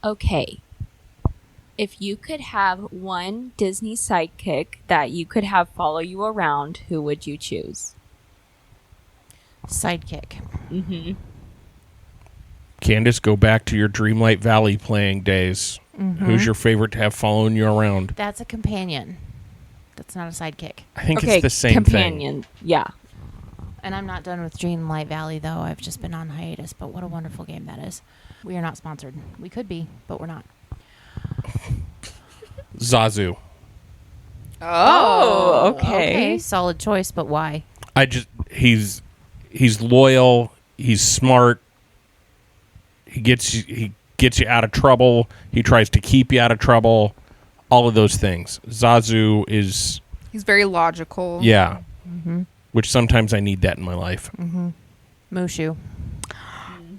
Okay. If you could have one Disney sidekick that you could have follow you around, who would you choose? Sidekick. Mm-hmm. Candice, go back to your Dreamlight Valley playing days. Mm-hmm. Who's your favorite to have following you around? That's a companion. That's not a sidekick. I think it's the same companion. thing. Yeah. And I'm not done with Dreamlight Valley, though. I've just been on hiatus, but what a wonderful game that is. We are not sponsored. We could be, but we're not. Zazu. Oh, okay. Solid choice, but why? He's loyal. He's smart. He gets you out of trouble. He tries to keep you out of trouble. All of those things. Zazu is... He's very logical. Yeah. Mm-hmm. Which sometimes I need that in my life. Mm-hmm. Mushu.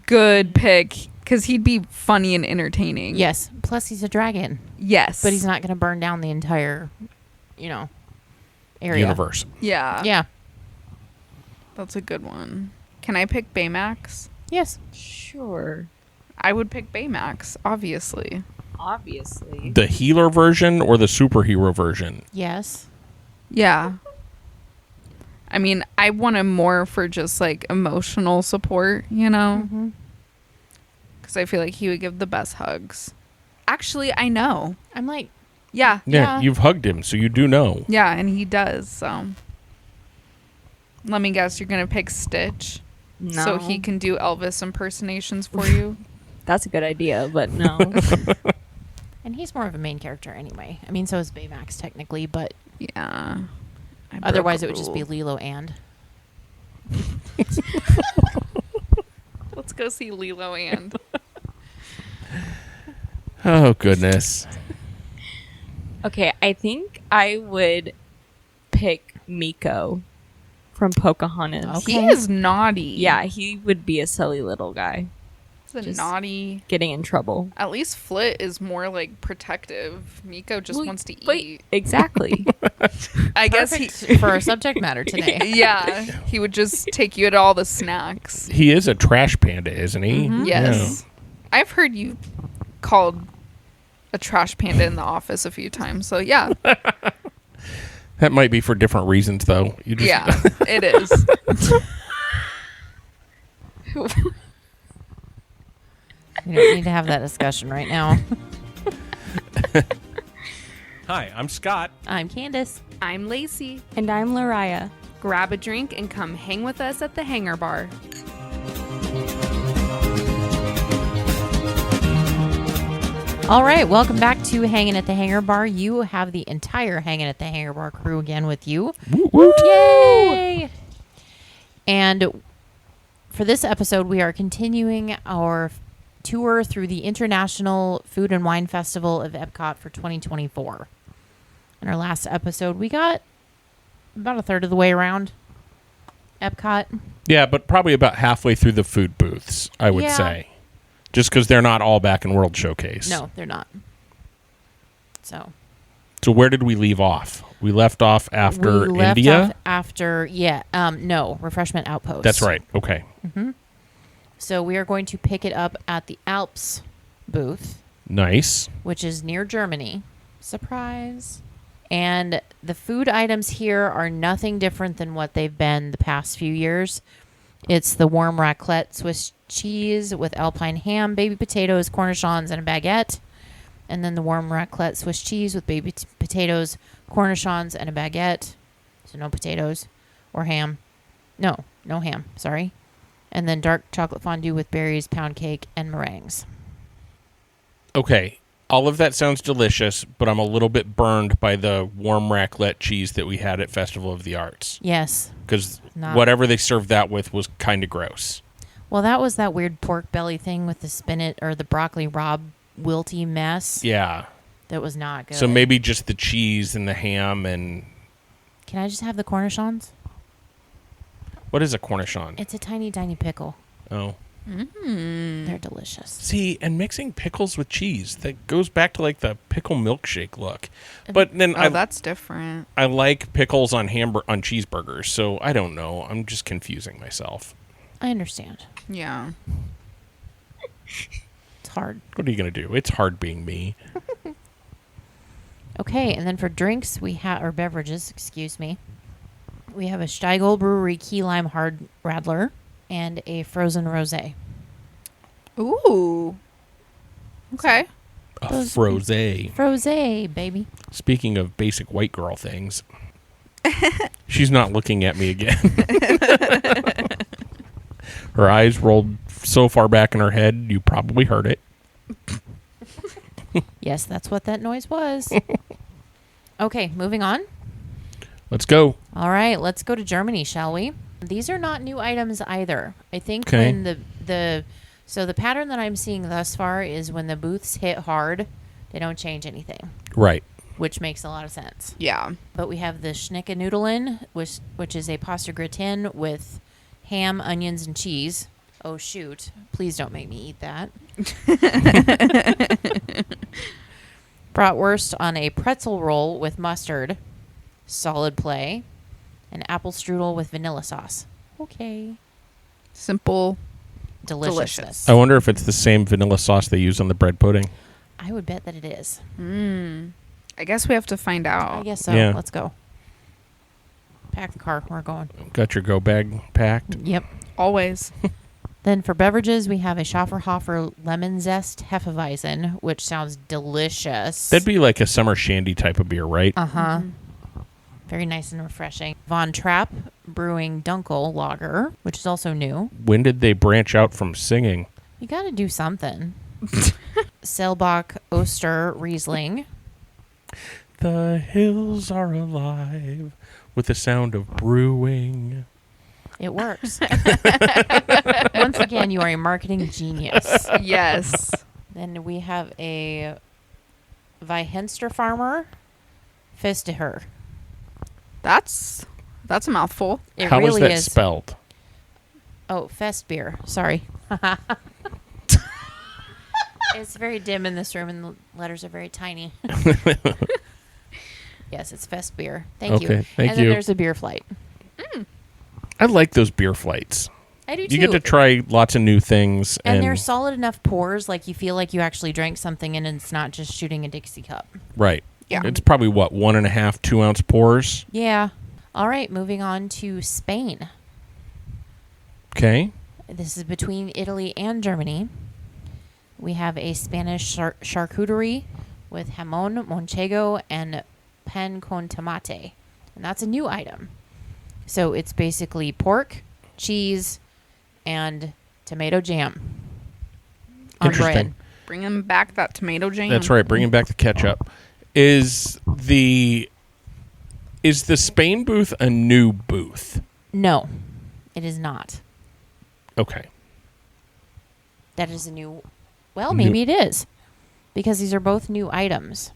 Good pick, because he'd be funny and entertaining. Yes. Plus, he's a dragon. Yes. But he's not going to burn down the entire, area. Universe. Yeah. Yeah. That's a good one. Can I pick Baymax? Yes. Sure. I would pick Baymax, obviously. Obviously. The healer version or the superhero version? Yes. Yeah. I mean, I want him more for just like emotional support, Mm-hmm. because I feel like he would give the best hugs. Actually, I know. I'm like, Yeah. Yeah, you've hugged him, so you do know. Yeah, and he does. So let me guess, you're going to pick Stitch No. so he can do Elvis impersonations for you? That's a good idea, but no. and he's more of a main character anyway. I mean, so is Baymax technically, but Yeah. otherwise it would just be Lilo and. Let's go see Lilo and. Oh, goodness. Okay, I think I would pick Miko from Pocahontas. Okay. He is naughty. Yeah, he would be a silly little guy He's a Just- naughty. getting in trouble. At least Flit is more like protective. Miko just Well, wants to but- eat. Exactly. I guess Perfect for our subject matter today. Yeah, he would just take you to all the snacks. He is a trash panda, isn't he? Mhm. Yes. I've heard you called a trash panda in the office a few times. So yeah. That might be for different reasons, though. You just, Yeah, it is. We don't need to have that discussion right now. Hi, I'm Scott. I'm Candice. I'm Lacey. And I'm Lariah. Grab a drink and come hang with us at the Hangar Bar. All right, welcome back to Hanging at the Hangar Bar. You have the entire Hanging at the Hangar Bar crew again with you. Woot, woot. Yay! And for this episode, we are continuing our tour through the International Food and Wine Festival of Epcot for 2024. In our last episode, we got about a third of the way around Epcot. Yeah, but probably about halfway through the food booths, I would Yeah. say. Just because they're not all back in World Showcase. No, they're not. So So where did we leave off? We left off after we left India? off after, no, Refreshment Outpost. That's right. Okay. So we are going to pick it up at the Alps booth, Nice. which is near Germany. Surprise. And the food items here are nothing different than what they've been the past few years. It's the warm raclette Swiss cheese with alpine ham, baby potatoes, cornichons, and a baguette. And then the warm raclette Swiss cheese with baby potatoes, cornichons, and a baguette. So no potatoes or ham. No ham, sorry. And then dark chocolate fondue with berries, pound cake, and meringues. Okay. All of that sounds delicious, but I'm a little bit burned by the warm raclette cheese that we had at Festival of the Arts. Yes. Because Not- whatever they served that with was kind of gross. Well, that was that weird pork belly thing with the spinach or the broccoli Rob wilty mess. Yeah. That was not good. So maybe just the cheese and the ham and... Can I just have the cornichons? What is a cornichon? It's a tiny, tiny pickle. Oh. They're delicious. See, and mixing pickles with cheese, that goes back to like the pickle milkshake look. But then Oh, that's different. I like pickles on on cheeseburgers, so I don't know. I'm just confusing myself. I understand. Yeah. It's hard. What are you going to do? It's hard being me. Okay, and then for drinks, we have, or beverages, excuse me, we have a Steigl Brewery Key Lime Hard Radler and a frozen rosé. Ooh. Okay. A frosé. Frosé, baby. Speaking of basic white girl things, she's not looking at me again. Her eyes rolled so far back in her head, you probably heard it. Yes, that's what that noise was. Okay, moving on. Let's go. All right, let's go to Germany, shall we? These are not new items either. I think Okay. when the pattern that I'm seeing thus far is when the booths hit hard, they don't change anything, Right. which makes a lot of sense. Yeah. But we have the Schnickennudeln, which is a pasta gratin with ham, onions, and cheese. Oh, shoot. Please don't make me eat that. Bratwurst on a pretzel roll with mustard. Solid play. An apple strudel with vanilla sauce. Okay. Simple. Deliciousness. I wonder if it's the same vanilla sauce they use on the bread pudding. I would bet that it is. I guess we have to find out. I guess so. Yeah. Let's go. Pack the car. We're going. Got your go bag packed? Yep. Always. Then for beverages, we have a Schafferhofer Lemon Zest Hefeweizen, which sounds delicious. That'd be like a summer shandy type of beer, right? Uh-huh. Very nice and refreshing. Von Trapp Brewing Dunkel Lager, which is also new. When did they branch out from singing? You got to do something. Selbach Oster Riesling. The hills are alive with the sound of brewing. It works. Once again, you are a marketing genius. Yes. Then we have a Weihenster Farmer Festiher. That's a mouthful. It How really is that is. spelled? Oh, Fest beer. Sorry. It's very dim in this room, and the letters are very tiny. Yes, it's Fest beer. Thank you. Okay, thank and then you. there's a beer flight. I like those beer flights. I do too. You get to try lots of new things. and they're solid enough pours, like you feel like you actually drank something, and it's not just shooting a Dixie cup. Right. Yeah. It's probably, 1.5, 2 ounce pours? Yeah. All right, moving on to Spain. Okay. This is between Italy and Germany. We have a Spanish charcuterie with jamón, manchego, and pan con tomate. And that's a new item. So it's basically pork, cheese, and tomato jam on Interesting. bread. Bringing back that tomato jam. That's right. Bringing back the ketchup. Is the Spain booth a new booth? No, it is not. Okay. That is a new... Well, maybe it is. Because these are both new items.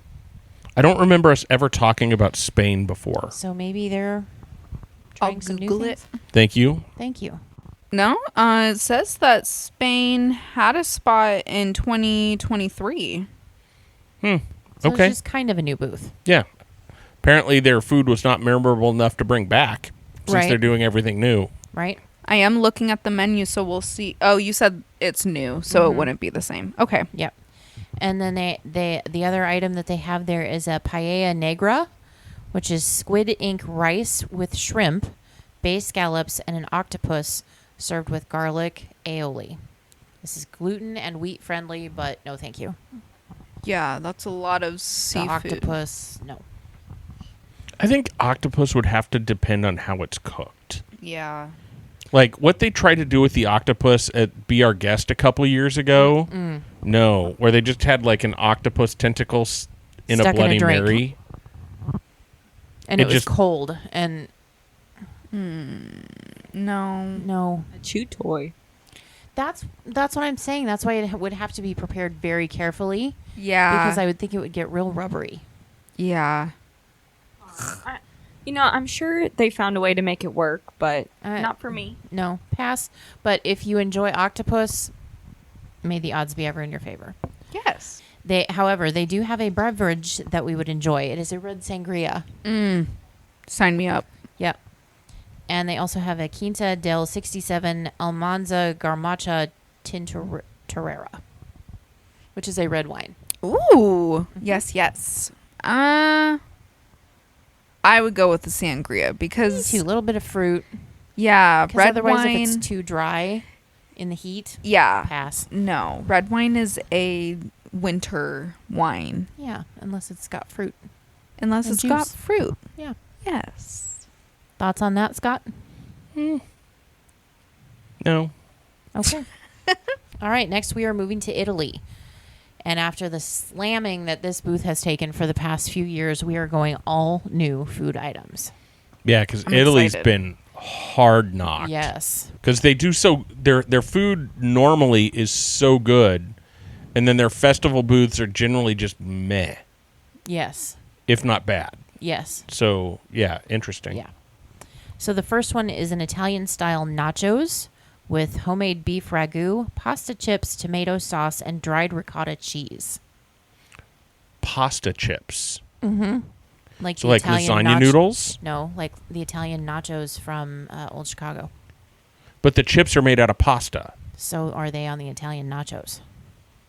I don't remember us ever talking about Spain before. So maybe they're I'll trying some new Google it. things. Thank you. Thank you. No, it says that Spain had a spot in 2023. So Okay. it's just kind of a new booth. Yeah. Apparently their food was not memorable enough to bring back since Right. they're doing everything new. Right? I am looking at the menu, so we'll see. Oh, you said it's new, so it wouldn't be the same. Okay. Yep. And then the other item that they have there is a paella negra, which is squid ink rice with shrimp, bay scallops, and an octopus served with garlic aioli. This is gluten and wheat friendly, but no thank you. Yeah, that's a lot of The seafood. octopus, no. I think octopus would have to depend on how it's cooked. Yeah. Like what they tried to do with the octopus at Be Our Guest a couple years ago. No, where they just had like an octopus tentacles in Stuck a in a Bloody drink. Mary. And It it was just- cold and No. no. A chew toy. That's what I'm saying. That's why it would have to be prepared very carefully Yeah. because I would think it would get real rubbery. Yeah. I'm sure they found a way to make it work, but Uh, not for me. No, pass. But if you enjoy octopus, may the odds be ever in your favor. Yes. However, they do have a beverage that we would enjoy. It is a red sangria. Sign me up. Yep. And they also have a Quinta del 67 Almanza Garmacha Tintorera. which is a red wine. Ooh. Yes. I would go with the sangria because A little bit of fruit. yeah, 'Cause red otherwise, wine. if it's too dry in the heat, Yeah. pass. No, red wine is a winter wine Yeah, unless it's got fruit. unless And it's got juice. fruit. Yeah. Yes. Thoughts on that, Scott? No. Okay. All right, next we are moving to Italy. And after the slamming that this booth has taken for the past few years, we are going all new food items. Yeah, because I'm Italy's excited. been hard knocked. Yes. Because they do so, their food normally is so good, and then their festival booths are generally just meh, Yes. if not bad. Yes. So yeah, interesting. Yeah. So the first one is an Italian-style nachos with homemade beef ragu, pasta chips, tomato sauce, and dried ricotta cheese. Pasta chips. Like So the like Italian lasagna noodles, No, like the Italian nachos from Old Chicago. but the chips are made out of pasta. So are they on the Italian nachos?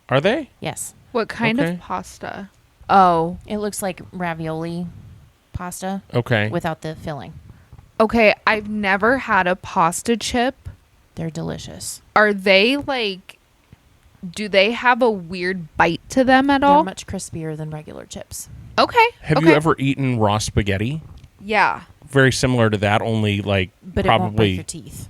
Are they? Yes. What kind Okay. of pasta? Oh, It looks like ravioli pasta Okay. without the filling. okay. I've never had a pasta chip. They're delicious. Are they like? Do they have a weird bite to them at They're all? much crispier than regular chips. Okay. Have you ever eaten raw spaghetti? Yeah. Very similar to that, only like But it won't bite probably your teeth.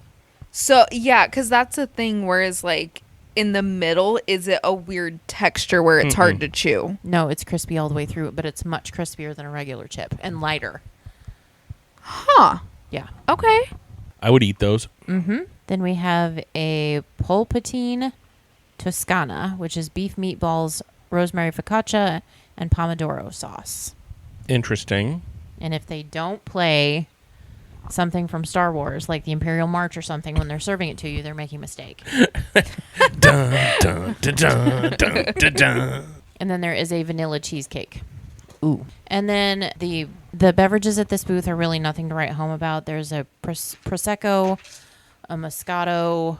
So yeah, because that's a thing. Whereas like in the middle, is it a weird texture where it's hard to chew? No, it's crispy all the way through, but it's much crispier than a regular chip and lighter. Huh. Yeah. Okay. I would eat those. Then we have a polpatine toscana, which is beef meatballs, rosemary focaccia, and pomodoro sauce. Interesting. And if they don't play something from Star Wars, like the Imperial March or something, when they're serving it to you, they're making a mistake. Dun, dun, dun, dun, dun, dun, dun. And then there is a vanilla cheesecake. Ooh. And then the beverages at this booth are really nothing to write home about. There's a Prosecco, a Moscato,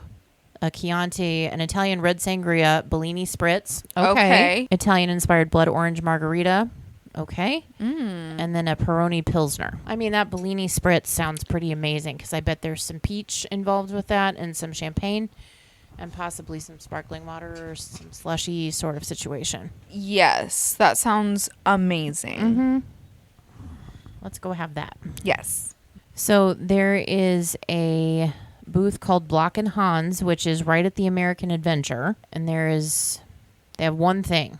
a Chianti, an Italian red sangria, Bellini spritz. Okay. Italian-inspired blood orange margarita. Okay. And then a Peroni Pilsner. I mean, that Bellini spritz sounds pretty amazing because I bet there's some peach involved with that and some champagne and possibly some sparkling water or some slushy sort of situation. Yes, that sounds amazing. Let's go have that. Yes. So there is a booth called Block and Hans, which is right at the American Adventure. And they have one thing.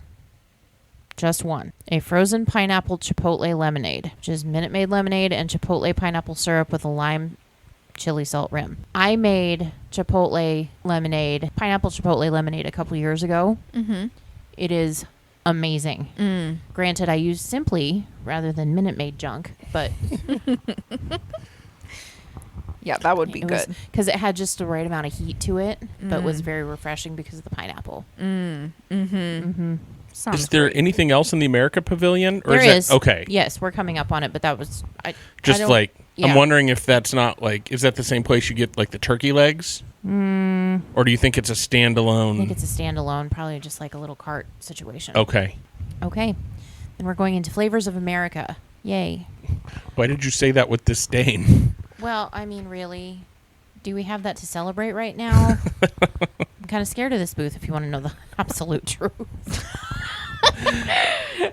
Just one. A frozen pineapple chipotle lemonade, which is Minute Maid lemonade and chipotle pineapple syrup with a lime chili salt rim. I made pineapple chipotle lemonade a couple years ago. It is amazing. Granted, I used Simply rather than Minute Maid junk, but Yeah, that would be good. because it had just the right amount of heat to it, but was very refreshing because of the pineapple. Sounds Is there great. anything else in the America Pavilion? Or There is is. that, okay. Yes, we're coming up on it, but that was Just don't- like, yeah. I'm wondering if that's not like, is that the same place you get like the turkey legs? Or do you think it's a standalone? I think it's a standalone, probably just like a little cart situation. Okay. Okay. Then we're going into Flavors of America. Yay. Why did you say that with disdain? Well, I mean, really, do we have that to celebrate right now? I'm kind of scared of this booth, if you want to know the absolute truth.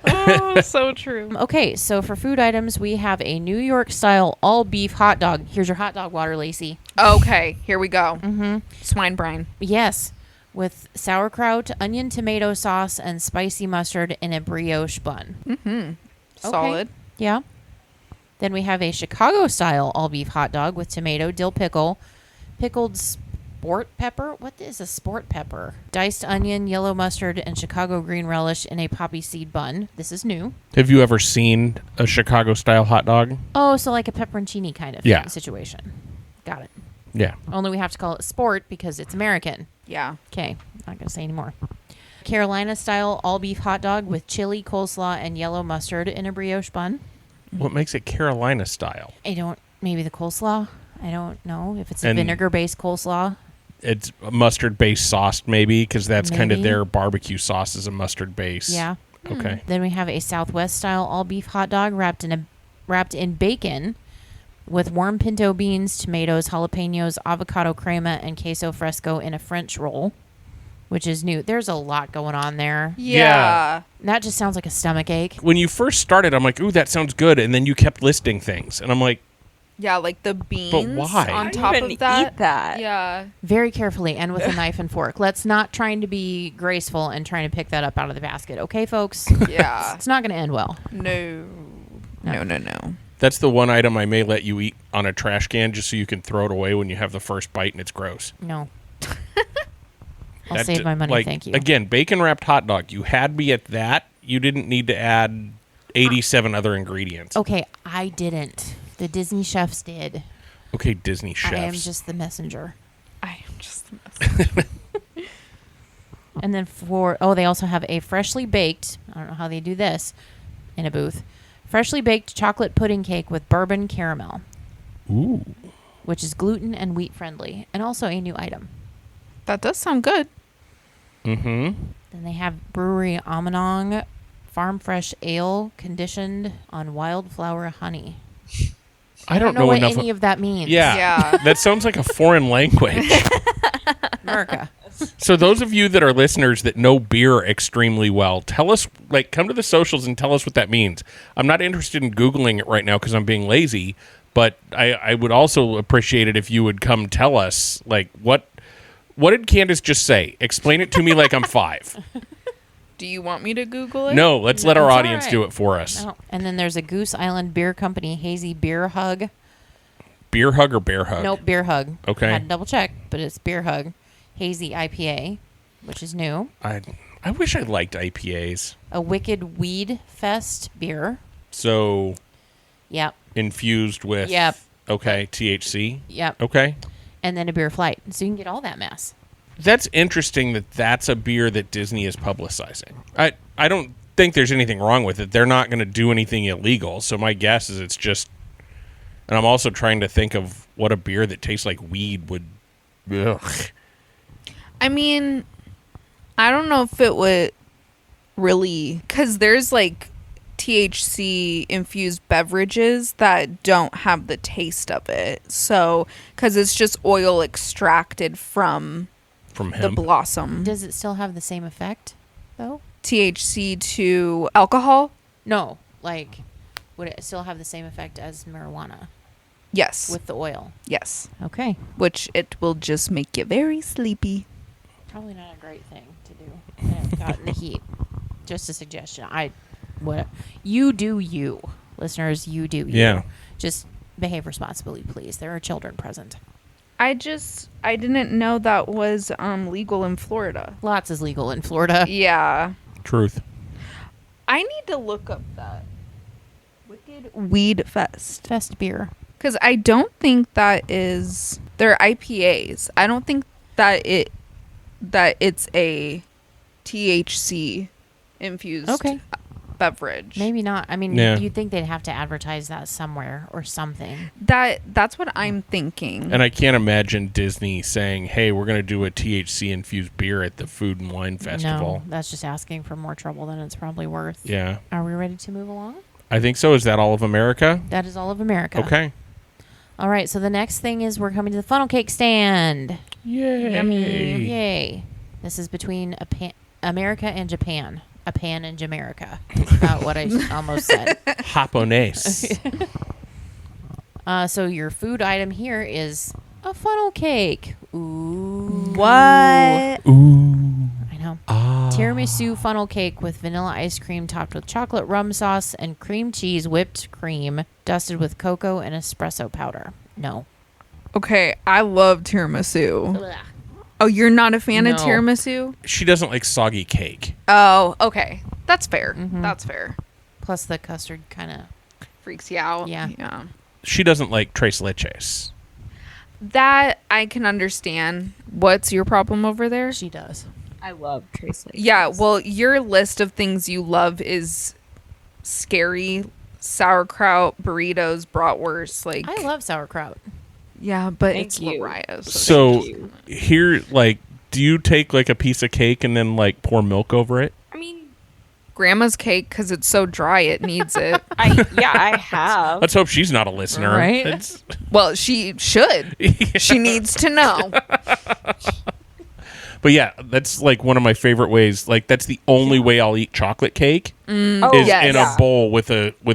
Oh, so true. Okay, so for food items, we have a New York style all beef hot dog. Here's your hot dog water, Lacey. Okay, here we go. Swine brine. Yes, with sauerkraut, onion tomato sauce, and spicy mustard in a brioche bun. Solid. Yeah. Then we have a Chicago style all beef hot dog with tomato, dill pickle, pickled sport pepper. What is a sport pepper? Diced onion, yellow mustard, and Chicago green relish in a poppy seed bun. This is new. Have you ever seen a Chicago style hot dog? Oh, so like a pepperoncini kind of Yeah. situation. Got it. Yeah. Only we have to call it sport because it's American. Yeah. Okay, not going to say anymore. Carolina style all beef hot dog with chili, coleslaw, and yellow mustard in a brioche bun. What makes it Carolina style? Maybe the coleslaw. I don't know if it's a And- vinegar based coleslaw. it's a mustard based sauce, maybe, because that's kind of Maybe. their barbecue sauce is a mustard base. Yeah. Okay. Then we have a Southwest style all beef hot dog wrapped in bacon with warm pinto beans, tomatoes, jalapenos, avocado crema, and queso fresco in a French roll, which is new. There's a lot going on there. Yeah. That just sounds like a stomach ache. When you first started, I'm like, ooh, that sounds good. And then you kept listing things. And I'm like, Yeah, like the beans why? on I top didn't of that. eat that. Yeah. Very carefully and with a knife and fork. Let's not trying to be graceful and trying to pick that up out of the basket. Okay, folks? Yeah. It's not going to end well. No. No. that's the one item I may let you eat on a trash can just so you can throw it away when you have the first bite and it's gross. No. I'll That save my money, like, thank you. Again, bacon wrapped hot dog. You had me at that. You didn't need to add 87 other ingredients. Okay, I didn't. The Disney chefs did. Okay, Disney chefs. I am just the messenger. I am just the mess. And then they also have a freshly baked, I don't know how they do this in a booth, freshly baked chocolate pudding cake with bourbon caramel, Ooh. which is gluten and wheat friendly, and also a new item. That does sound good. Mm-hmm. Then they have Brewery Amanong farm fresh ale conditioned on wildflower honey. I don't know what enough. any of that means. Yeah. Yeah. That sounds like a foreign language. America. So those of you that are listeners that know beer extremely well, tell us, like, come to the socials and tell us what that means. I'm not interested in Googling it right now because I'm being lazy, but I would also appreciate it if you would come tell us, like, what did Candice just say? Explain it to me like I'm 5. Do you want me to Google it? No, let's let our That's all audience right. do it for us. No. And then there's a Goose Island Beer Company Hazy Beer Hug. Beer hug or bear hug? Nope, Beer Hug. Okay. I had to double check, but it's Beer Hug. Hazy IPA, which is new. I wish I liked IPAs. A Wicked Weed Fest beer. So Yep. infused with Yep. Okay, THC. Yep. Okay. And then a beer flight. So you can get all that mess. That's interesting that that's a beer that Disney is publicizing. I don't think there's anything wrong with it. They're not going to do anything illegal. So my guess is it's just, and I'm also trying to think of what a beer that tastes like weed would. Ugh. I mean, I don't know if it would really, because there's like THC infused beverages that don't have the taste of it. So, because it's just oil extracted from From the hemp. blossom. Does it still have the same effect, though? THC to alcohol? No. Like, would it still have the same effect as marijuana Yes. with the oil? Yes. Okay. Which it will just make you very sleepy. Probably not a great thing to do. And it got in the heat. Just a suggestion. You do you. Listeners, you do you. Yeah. Just behave responsibly, please. There are children present. I didn't know that was legal in Florida. Lots is legal in Florida. Yeah. Truth. I need to look up that Wicked Weed Fest. Fest beer. Because I don't think that is... They're IPAs. I don't think that it's a THC infused Okay. beverage. Maybe not. I mean, Yeah. you'd think they'd have to advertise that somewhere or something. That's what I'm thinking. And I can't imagine Disney saying, hey, we're going to do a THC infused beer at the Food and Wine Festival. No, that's just asking for more trouble than it's probably worth. Yeah. Are we ready to move along? I think so. Is that all of America? That is all of America. Okay. All right, so the next thing is we're coming to the funnel cake stand. Yay. Yay. This is between America and Japan. A pan in Jamaica. That's about what I almost said. Japonese. So your food item here is a funnel cake. Ooh. What? Ooh. I know. Ah. Tiramisu funnel cake with vanilla ice cream topped with chocolate rum sauce and cream cheese whipped cream dusted with cocoa and espresso powder. No. Okay, I love tiramisu. Oh, you're not a fan of No. tiramisu? She doesn't like soggy cake. Oh, okay. That's fair. Mhm. That's fair. Plus the custard kind of. Freaks you out. Yeah. Yeah. She doesn't like tres leches. That I can understand. What's your problem over there? She does. I love Tracy. Yeah, well, your list of things you love is scary, sauerkraut, burritos, bratwurst. Like, I love sauerkraut. Yeah, but Thank it's you. Lariah. So Thank you. here, like, do you take like a piece of cake and then like pour milk over it? I mean, Grandma's cake, because it's so dry, it needs it. I have. Let's hope she's not a listener. Right? It's- Well, she should. She needs to know. But yeah, that's like one of my favorite ways. Like that's the only way I'll eat chocolate cake Oh, is yes. in a bowl with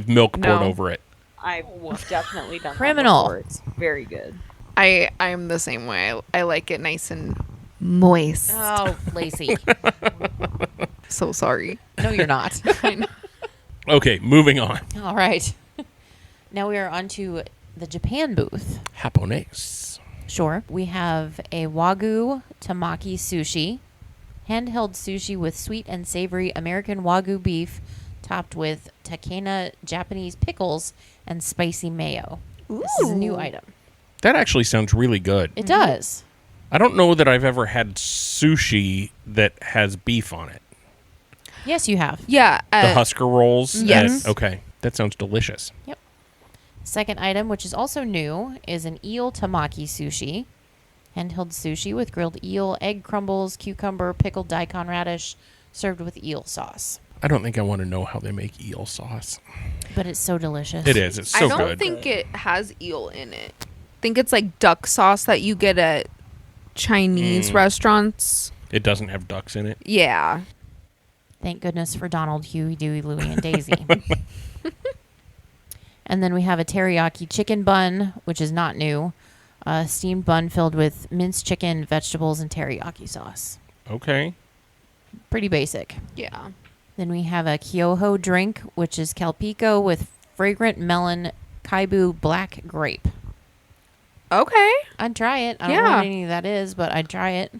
milk poured No. over it. I've definitely done Criminal. that before. It's very good. I'm the same way. I like it nice and moist. Oh, Lacey. So sorry. No, you're not. I know. Okay, moving on. All right. Now we are on to the Japan booth. Japonese. Sure. We have a Wagyu Tamaki sushi, handheld sushi with sweet and savory American Wagyu beef topped with Takena Japanese pickles and spicy mayo. This is a new item. That actually sounds really good. It does. I don't know that I've ever had sushi that has beef on it. Yes, you have. Yeah. The Husker rolls. yes. Okay, that sounds delicious. Yep. Second item, which is also new, is an eel tamaki sushi. Handheld sushi with grilled eel, egg crumbles, cucumber, pickled daikon radish, served with eel sauce. I don't think I want to know how they make eel sauce. But it's so delicious. It is. It's so I don't good. think it has eel in it. I think it's like duck sauce that you get at Chinese restaurants. It doesn't have ducks in it. Yeah. Thank goodness for Donald, Huey, Dewey, Louie, and Daisy. And then we have a teriyaki chicken bun, which is not new. A steamed bun filled with minced chicken, vegetables, and teriyaki sauce. Okay. Pretty basic. Yeah. Then we have a Kyoho drink, which is Calpico with fragrant melon kaibu black grape. Okay. I'd try it. I don't know Yeah. what any of that is, but I'd try it.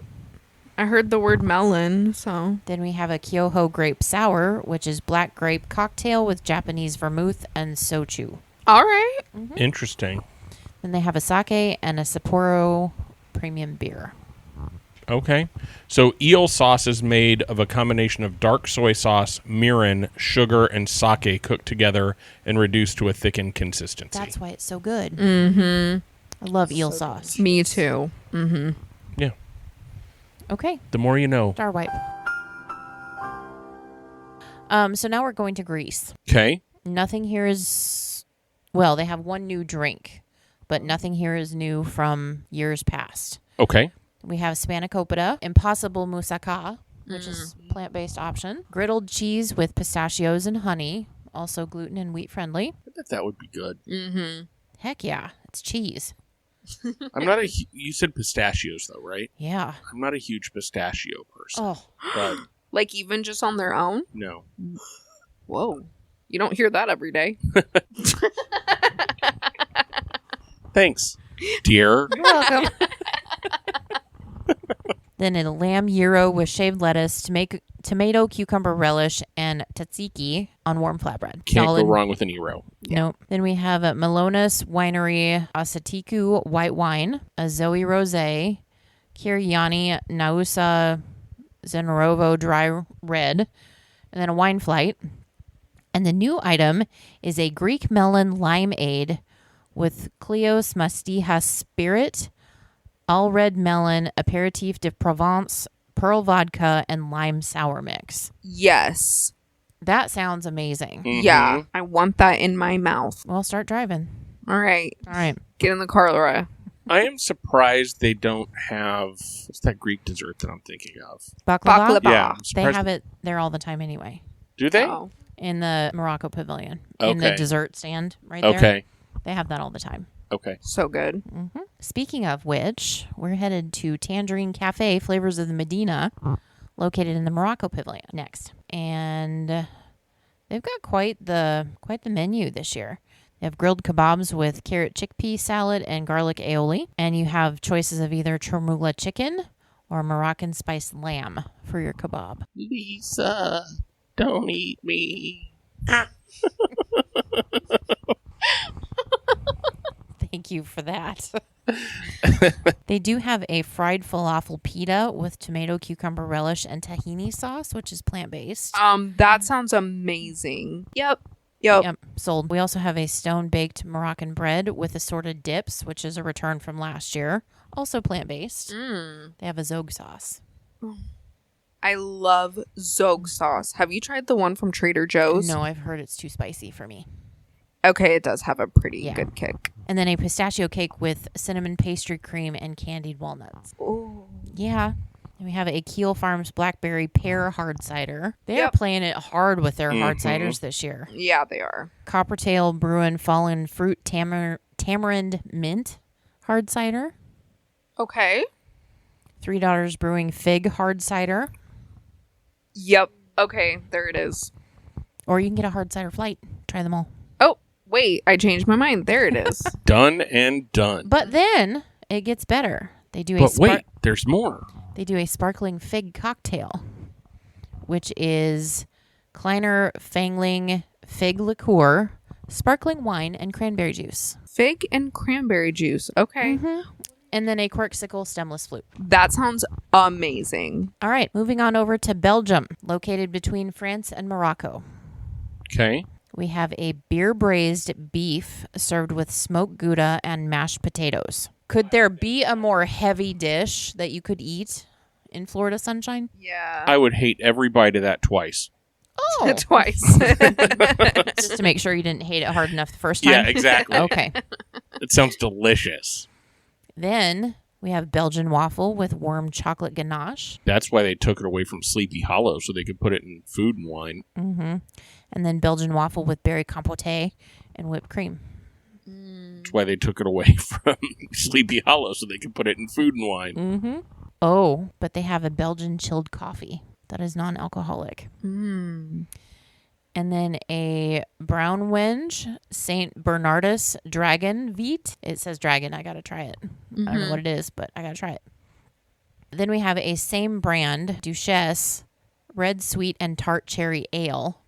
I heard the word melon, so. Then we have a Kyoho grape sour, which is black grape cocktail with Japanese vermouth and sochu. All right. Interesting. Then they have a sake and a Sapporo premium beer. Okay. So eel sauce is made of a combination of dark soy sauce, mirin, sugar, and sake cooked together and reduced to a thickened consistency. That's why it's so good. Mm-hmm. I love eel sauce. Me too. Mm-hmm. Yeah. Okay, The more you know. star wipe. So now we're going to Greece. Okay. Nothing here is, well, they have one new drink, but nothing here is new from years past. Okay. We have spanakopita, impossible moussaka, which is plant-based option, griddled cheese with pistachios and honey, also gluten and wheat friendly. I bet that would be good. Mm-hmm. Heck yeah, it's cheese. I'm not you said pistachios though, right? Yeah. I'm not a huge pistachio person. Oh, But Like even just on their own? no. Whoa. You don't hear that every day. Thanks, dear. you're welcome. Then a lamb gyro with shaved lettuce, tomato, cucumber relish, and tzatziki on warm flatbread. Can't All go in- wrong with an Ero. Nope. Then we have a Melonas Winery Asatiku white wine, a Zoe Rosé, Kiriani Nausa Zenorovo dry red, and then a wine flight. And the new item is a Greek melon limeade with Cleos Mastijas spirit, all red melon, aperitif de Provence, pearl vodka, and lime sour mix. Yes. That sounds amazing. Mhm. Yeah. I want that in my mouth. Well, start driving. All right. All right. Get in the car, Laura. I am surprised they don't have what's that Greek dessert that I'm thinking of? Baklava. Baklava. Yeah, I'm They surprised have it there all the time anyway. Do they? Oh. In the Morocco Pavilion. In the Okay. dessert stand right there. Okay. They have that all the time. Okay. So good. Speaking of which, we're headed to Tangerine Cafe, Flavors of the Medina, located in the Morocco Pavilion next. And they've got quite the menu this year. They have grilled kebabs with carrot chickpea salad and garlic aioli. And you have choices of either chermoula chicken or Moroccan spiced lamb for your kebab. Lisa, don't eat me. Thank you for that. They do have a fried falafel pita with tomato, cucumber relish, and tahini sauce, which is plant-based. That sounds amazing. Yep. Yep, sold. We also have a stone-baked Moroccan bread with assorted dips, which is a return from last year. Also plant-based. They have a zog sauce. I love zog sauce. Have you tried the one from Trader Joe's? No, I've heard it's too spicy for me. Okay, it does have a pretty good kick. And then a pistachio cake with cinnamon pastry cream and candied walnuts. Oh. Yeah. And we have a Keel Farms Blackberry Pear Hard Cider. They are playing it hard with their hard ciders this year. Yeah, they are. Coppertail Bruin Fallen Fruit Tamarind Mint Hard Cider. Okay. $3 Brewing Fig Hard Cider. Yep. Okay, there it is. Or you can get a hard cider flight. Try them all. Oh, wait, I changed my mind. There it is. Done and done. But then it gets better. They do wait, there's more. They do a sparkling fig cocktail, which is Kleiner Fangling fig liqueur, sparkling wine, and cranberry juice. Fig and cranberry juice. Okay. And then a corksicle stemless flute. That sounds amazing. All right, moving on over to Belgium, located between France and Morocco. Okay. We have a beer braised beef served with smoked Gouda and mashed potatoes. Could there be a more heavy dish that you could eat in Florida sunshine? Yeah. I would hate every bite of that twice. Oh, Twice. just to make sure you didn't hate it hard enough the first time. Yeah, exactly. Okay. It sounds delicious. Then we have Belgian waffle with warm chocolate ganache. That's why they took it away from Sleepy Hollow, so they could put it in food and wine. And then Belgian waffle with berry compote and whipped cream. That's why they took it away from Sleepy Hollow, so they could put it in food and wine. Oh, but they have a Belgian chilled coffee that is non-alcoholic. And then a brown wenge St. Bernardus Dragon Vite. It says dragon. I got to try it. I don't know what it is, but I got to try it. Then we have a same brand Duchesse Red Sweet and Tart Cherry Ale,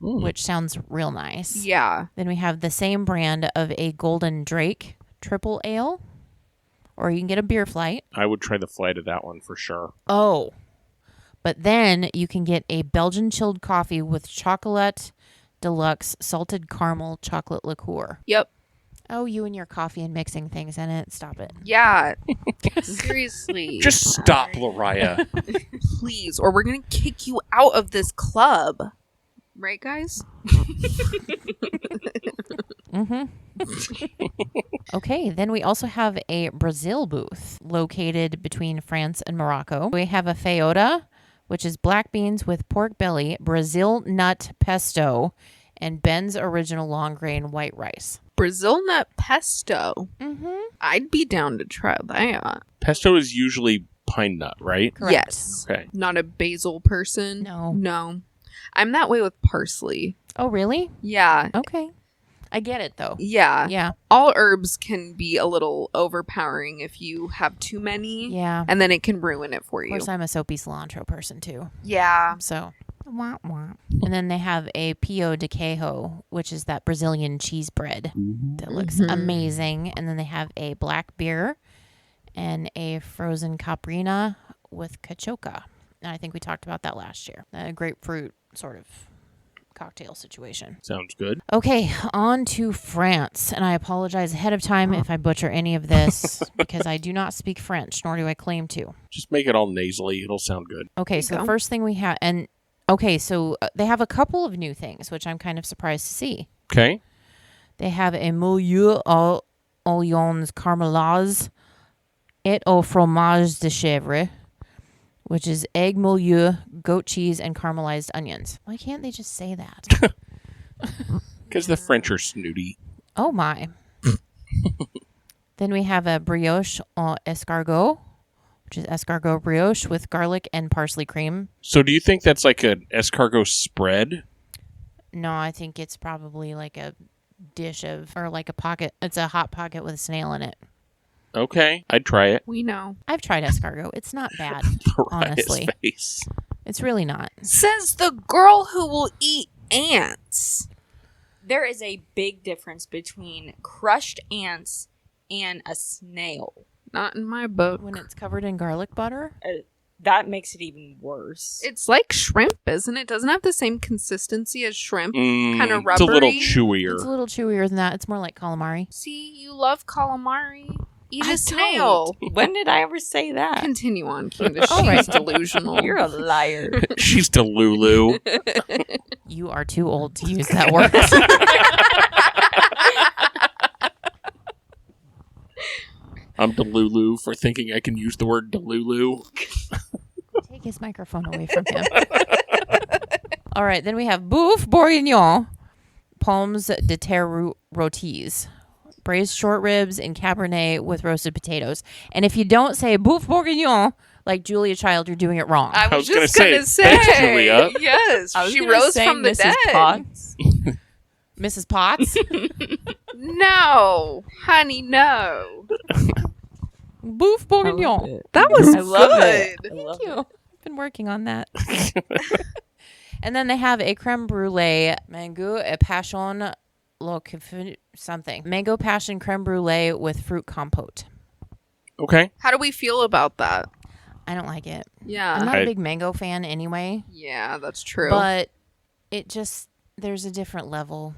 which sounds real nice. Yeah. Then we have the same brand of a Golden Drake Triple Ale, or you can get a beer flight. I would try the flight of that one for sure. Oh, but then you can get a Belgian chilled coffee with chocolate deluxe salted caramel chocolate liqueur. Yep. Oh, you and your coffee and mixing things in it. Stop it. Yeah. Seriously. Just stop, Lariah. Please, or we're going to kick you out of this club. Right, guys? Okay, then we also have a Brazil booth located between France and Morocco. We have a feijoada, which is black beans with pork belly, Brazil nut pesto, and Ben's original long grain white rice. Brazil nut pesto. I'd be down to try that. Pesto is usually pine nut, right? Correct. Yes. Okay. Not a basil person. No. I'm that way with parsley. Oh, really? Yeah. Okay. I get it, though. Yeah. Yeah. All herbs can be a little overpowering if you have too many. Yeah. And then it can ruin it for Of you. course, I'm a soapy cilantro person, too. Yeah. So, wah, wah. And then they have a Pio de Queijo, which is that Brazilian cheese bread that looks amazing. And then they have a black beer and a frozen caprina with cachoca. And I think we talked about that last year. A grapefruit sort of cocktail situation. Sounds good. Okay, on to France. And I apologize ahead of time if I butcher any of this because I do not speak French, nor do I claim to. Just make it all nasally. It'll sound good. Okay, so the first thing we have, they have a couple of new things, which I'm kind of surprised to see. Okay. They have a milieu aux oignons caramélisés et au fromage de chèvre, which is egg milieu, goat cheese, and caramelized onions. Why can't they just say that? Because the French are snooty. Oh, my. Then we have a brioche en escargot, which is escargot brioche with garlic and parsley cream. So do you think that's like an escargot spread? No, I think it's probably like a dish of, or like a pocket. It's a hot pocket with a snail in it. Okay. I'd try it. We know. I've tried escargot. It's not bad, honestly. Face. It's really not. Says the girl who will eat ants. There is a big difference between crushed ants and a snail. Not in my book. When it's covered in garlic butter? that makes it even worse. It's like shrimp, isn't it? Doesn't it have the same consistency as shrimp. Kind of rubbery. It's a little chewier. It's a little chewier than that. It's more like calamari. See, you love calamari. Eat I a snail. don't. When did I ever say that? Continue on, Candice. All right. She's delusional. You're a liar. She's Delulu. You are too old to use that word. I'm Delulu for thinking I can use the word Delulu. Take his microphone away from him. All right, then we have Boeuf Bourguignon, Pommes de terre rôties, braised short ribs and Cabernet with roasted potatoes. And if you don't say Boeuf Bourguignon like Julia Child, you're doing it wrong. I was was just gonna going to say, say. thanks, Julia. Yes. I was She gonna rose say from the Mrs. dead. Potts. Mrs. Potts, No. Honey, no. Boeuf Bourguignon. That was I love good. it. I love Thank you. I've been working on that. And then they have a creme brulee, mango et passion, something. Mango passion creme brulee with fruit compote. Okay. How do we feel about that? I don't like it. Yeah. I'm not I- a big mango fan anyway, Yeah, that's true. but it just, there's a different level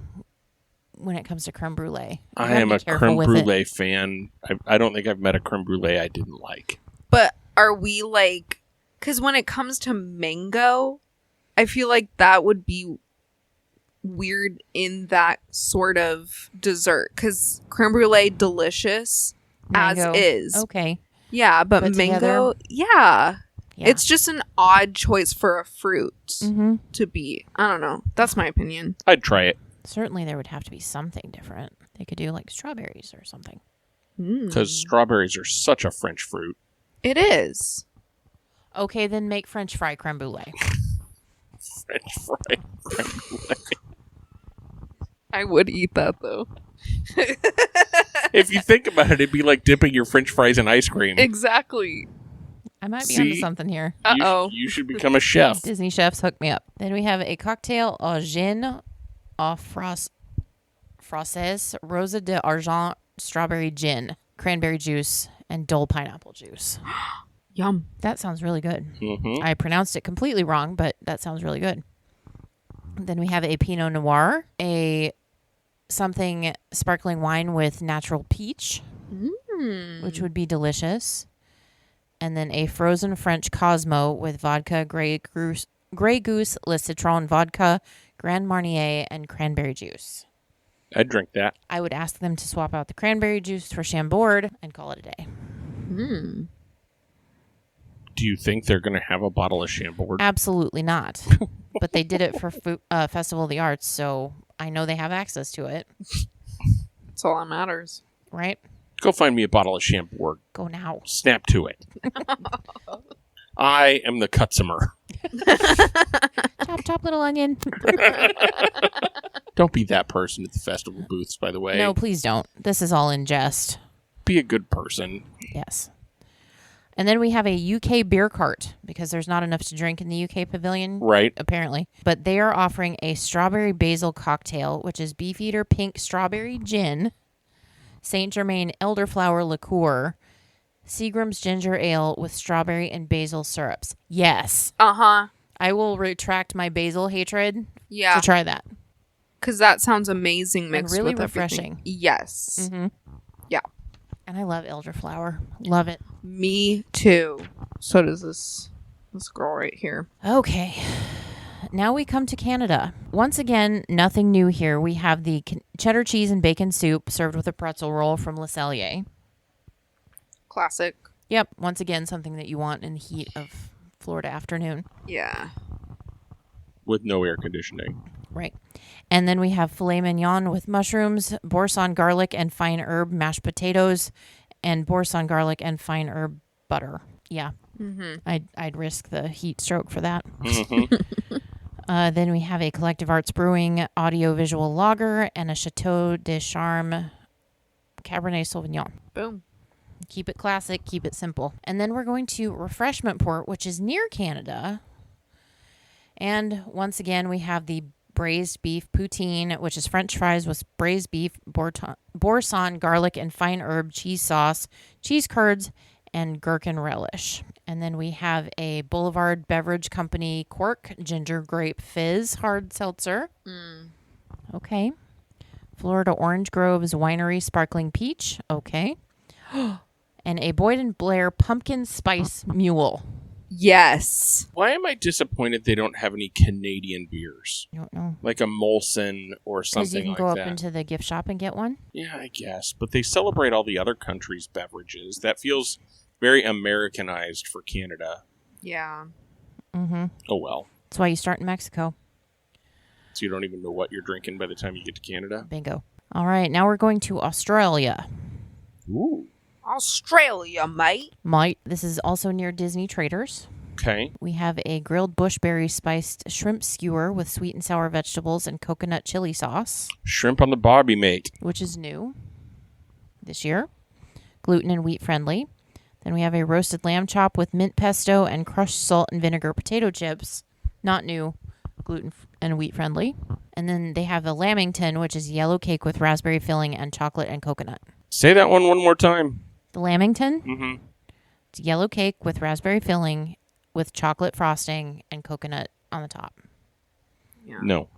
when it comes to creme brulee. You I gotta am be a careful creme with it. brulee fan. I don't think I've met a creme brulee I didn't like. But are we like, because when it comes to mango, I feel like that would be weird in that sort of dessert. Because creme brulee, delicious Mango. as is. Okay. Yeah, but Put mango, together. yeah. Yeah. It's just an odd choice for a fruit Mhm. to be. I don't know. That's my opinion. I'd try it Certainly there would have to be something different. They could do like strawberries or something. because strawberries are such a French fruit. It is. Okay, then make French fry creme brulee. French fry creme brulee. I would eat that though. If you think about it, it'd be like dipping your French fries in ice cream. Exactly. I might be See? onto something here. Uh-oh. You should become a chef. Disney chefs hook me up. Then we have a cocktail au gin au française, rose d'argent, strawberry gin, cranberry juice, and Dole pineapple juice. Yum. That sounds really good. Mm-hmm. I pronounced it completely wrong, but that sounds really good. Then we have a Pinot Noir, a something sparkling wine with natural peach, which would be delicious. And then a frozen French Cosmo with vodka, Grey Goose, Le Citron vodka, Grand Marnier, and cranberry juice. I'd drink that. I would ask them to swap out the cranberry juice for Chambord and call it a day. Do you think they're going to have a bottle of Chambord? Absolutely not. But they did it for Festival of the Arts, so I know they have access to it, That's all that matters. right? Go find me a bottle of Chambord. Go now. Snap to it. I am the customer. Chop, chop, little onion. Don't be that person at the festival booths, by the way. No, please don't. This is all in jest. Be a good person. Yes. And then we have a UK beer cart because there's not enough to drink in the UK pavilion. Right. Apparently. But they are offering a strawberry basil cocktail, which is Beefeater pink strawberry gin, Saint Germain elderflower liqueur, Seagram's ginger ale with strawberry and basil syrups. Yes. Uh-huh. I will retract my basil hatred Yeah. to try that. Because that sounds amazing mixed really with refreshing. everything. Yes. Yeah. And I love elderflower. Love it. Me too. So does this girl right here. Okay. Now we come to Canada. Once again, nothing new here. We have the cheddar cheese and bacon soup served with a pretzel roll from Le Cellier. Classic. Yep. Once again, something that you want in the heat of Florida afternoon. Yeah. With no air conditioning. Right. And then we have filet mignon with mushrooms, boursin garlic and fine herb mashed potatoes, and boursin garlic and fine herb butter. Yeah. I'd risk the heat stroke for that. Then we have a Collective Arts Brewing audio-visual lager and a Chateau de Charme Cabernet Sauvignon. Boom. Keep it classic, keep it simple. And then we're going to Refreshment Port, which is near Canada. And once again, we have the braised beef poutine, which is French fries with braised beef, boursin garlic, and fine herb cheese sauce, cheese curds, and gherkin relish. And then we have a Boulevard Beverage Company Cork Ginger Grape Fizz Hard Seltzer. Okay. Florida Orange Grove's Winery Sparkling Peach. Okay. And a Boyd and Blair Pumpkin Spice Mule. Yes. Why am I disappointed they don't have any Canadian beers? I don't know. Like a Molson or Because something you can like go up that. into the gift shop and get one. Yeah, I guess. But they celebrate all the other countries' beverages. That feels very Americanized for Canada. Yeah. Mm-hmm. Oh, well. That's why you start in Mexico. So you don't even know what you're drinking by the time you get to Canada? Bingo. All right, now we're going to Australia. Ooh. Australia, mate. This is also near Disney Traders. Okay. We have a grilled bushberry spiced shrimp skewer with sweet and sour vegetables and coconut chili sauce, Shrimp on the barbie, mate. which is new this year. Gluten and wheat friendly. Then we have a roasted lamb chop with mint pesto and crushed salt and vinegar potato chips. Not new, gluten and wheat friendly. And then they have a lamington, which is yellow cake with raspberry filling and chocolate and coconut. Say that one more time. The lamington, Mm-hmm. it's yellow cake with raspberry filling with chocolate frosting and coconut on the top. Yeah. No.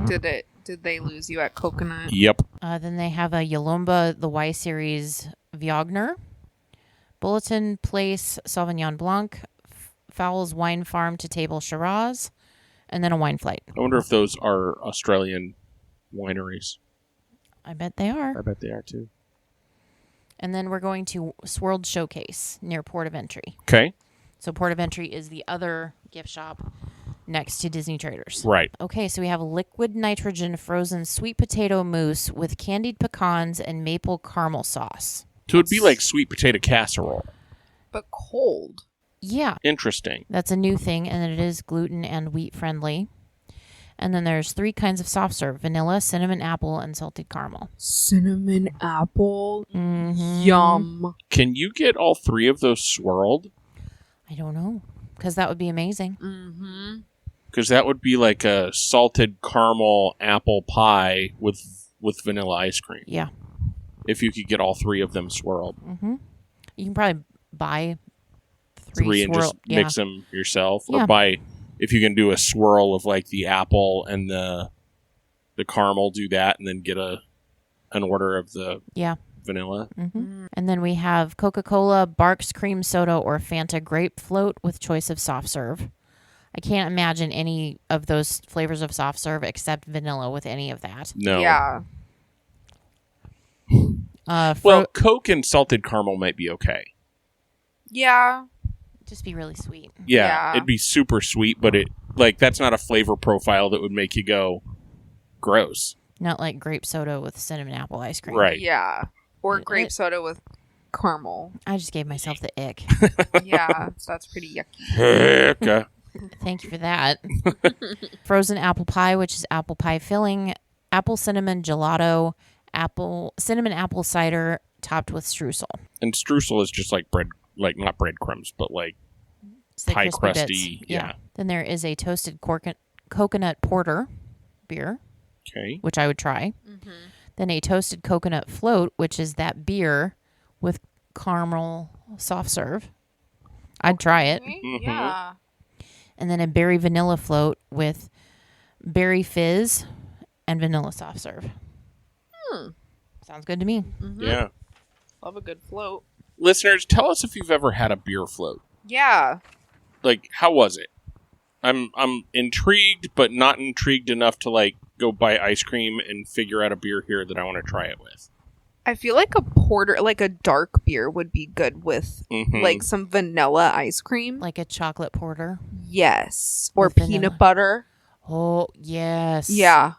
Did they lose you at coconut? Yep. Then they have a Yalomba, the Y Series Viogner, Bulletin Place Sauvignon Blanc, Fowles Wine Farm to Table Shiraz, and then a wine flight. I wonder if those are Australian wineries. I bet they are. I bet they are too. And then we're going to Swirled Showcase near Port of Entry. Okay. So Port of Entry is the other gift shop next to Disney Traders. Right. Okay, so we have liquid nitrogen frozen sweet potato mousse with candied pecans and maple caramel sauce. So it'd be like sweet potato casserole. But cold. Yeah, Interesting. that's a new thing, and it is gluten and wheat friendly. And then there's 3 kinds of soft serve: vanilla, cinnamon apple, and salted caramel. Cinnamon apple. Mm-hmm. Yum. Can you get all 3 of those swirled? I don't know, because that would be amazing. Mm-hmm. Because that would be like a salted caramel apple pie with vanilla ice cream. Yeah. If you could get all 3 of them swirled. Mm-hmm. You can probably buy 3 and just yeah. mix them yourself. Yeah. Or buy, if you can do a swirl of like the apple and the caramel, do that, and then get an order of the Yeah. vanilla. Mm-hmm. And then we have Coca-Cola, Barks Cream Soda, or Fanta Grape Float with choice of soft serve. I can't imagine any of those flavors of soft serve except vanilla with any of that. No. Yeah. Well, Coke and salted caramel might be okay. Yeah. just be really sweet. Yeah, Yeah. it'd be super sweet, but that's not a flavor profile that would make you go gross. Not like grape soda with cinnamon apple ice cream. Right. Yeah. Or It- grape soda with caramel. I just gave myself the ick. Yeah, that's pretty yucky. Heck. Thank you for that. Frozen apple pie, which is apple pie filling, apple cinnamon gelato, cinnamon apple cider topped with streusel. And streusel is just like bread, like not breadcrumbs, but like It's the pie crispy crusty. bits. Yeah. Then there is a toasted coconut porter beer, Okay. which I would try. Mm-hmm. Then a toasted coconut float, which is that beer with caramel soft serve. I'd try it. Mhm. Yeah. And then a berry vanilla float with berry fizz and vanilla soft serve. Sounds good to me. Mm-hmm. Yeah. Love a good float. Listeners, tell us if you've ever had a beer float. Yeah. Like, how was it? I'm intrigued, but not intrigued enough to like go buy ice cream and figure out a beer here that I want to try it with. I feel like a porter, like a dark beer would be good with Mhm. like some vanilla ice cream. Like a chocolate porter. Yes. Or With vanilla. peanut butter. Oh, yes. Yeah.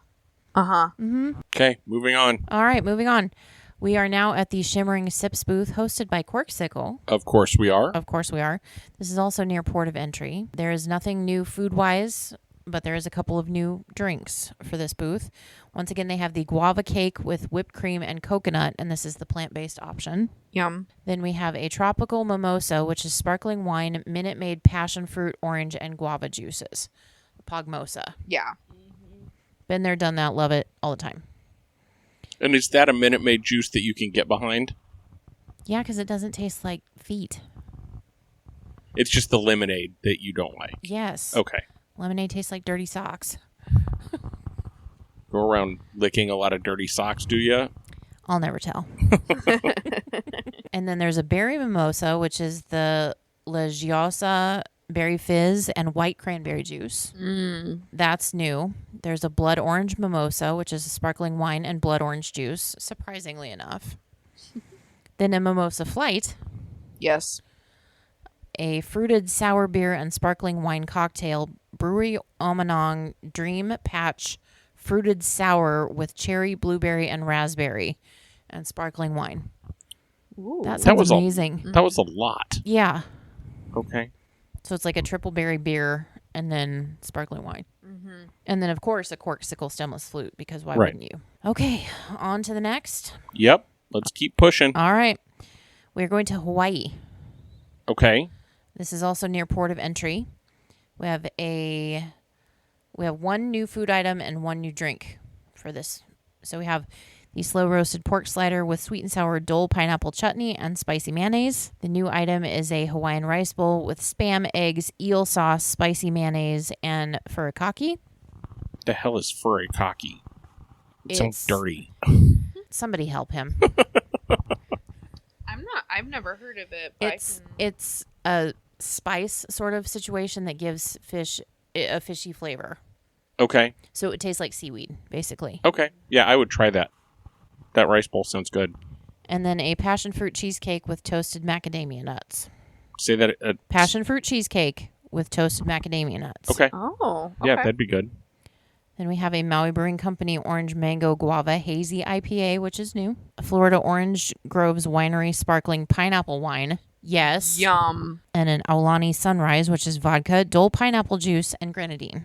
Uh-huh. Mm-hmm. Okay, moving on. All right, moving on. We are now at the Shimmering Sips booth hosted by Corksicle. Of course we are. Of course we are. This is also near Port of Entry. There is nothing new food-wise, but there is a couple of new drinks for this booth. Once again, they have the guava cake with whipped cream and coconut, and this is the plant-based option. Yum. Then we have a tropical mimosa, which is sparkling wine, Minute Maid passion fruit, orange, and guava juices. Pogmosa. Yeah. Been there, done that, love it all the time. And is that a Minute Maid juice that you can get behind? Yeah, because it doesn't taste like feet. It's just the lemonade that you don't like. Yes. Okay. Lemonade tastes like dirty socks. Go around licking a lot of dirty socks, do you? I'll never tell. And then there's a berry mimosa, which is the Legiosa berry fizz and white cranberry juice. That's new. There's a blood orange mimosa, which is a sparkling wine and blood orange juice, surprisingly enough. Then a mimosa flight, Yes. a fruited sour beer and sparkling wine cocktail, Brewery Omanong Dream Patch fruited sour with cherry, blueberry, and raspberry, and sparkling wine. Ooh. That sounds amazing. That was a lot. Yeah. Okay. So it's like a triple berry beer and then sparkling wine. And then, of course, a corksicle stemless flute, because why Right. wouldn't you? Okay, on to the next. Yep. Let's keep pushing. All right. We're going to Hawaii. Okay. This is also near port of entry. We have one new food item and one new drink for this. So we have the slow roasted pork slider with sweet and sour dole pineapple chutney and spicy mayonnaise. The new item is a Hawaiian rice bowl with spam, eggs, eel sauce, spicy mayonnaise, and furikake. The hell is furikake? It sounds dirty. Somebody help him. I've never heard of it, but It's a spice sort of situation that gives fish a fishy flavor. Okay. So it tastes like seaweed, basically. Okay. Yeah, I would try that. That rice bowl sounds good. And then a passion fruit cheesecake with toasted macadamia nuts. Say that. Passion fruit cheesecake with toasted macadamia nuts. Okay. Oh, okay. Yeah, that'd be good. Then we have a Maui Brewing Company Orange Mango Guava Hazy IPA, which is new. A Florida Orange Groves Winery Sparkling Pineapple Wine. Yes. Yum. And an Aulani Sunrise, which is vodka, Dole pineapple juice, and grenadine.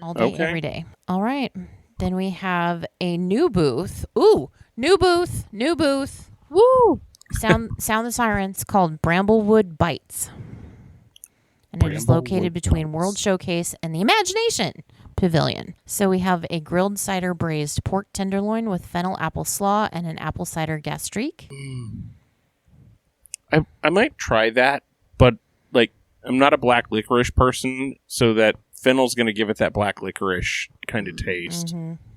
All day, Okay. every day. All right. Then we have a new booth. Ooh, new booth. Woo! Sound the sirens, called Bramblewood Bites. And it is located Bramblewood between Bites. World Showcase and the Imagination Pavilion. So we have a grilled cider braised pork tenderloin with fennel apple slaw and an apple cider gastrique. I might try that, but like I'm not a black licorice person, so that fennel's going to give it that black licorice kind of taste.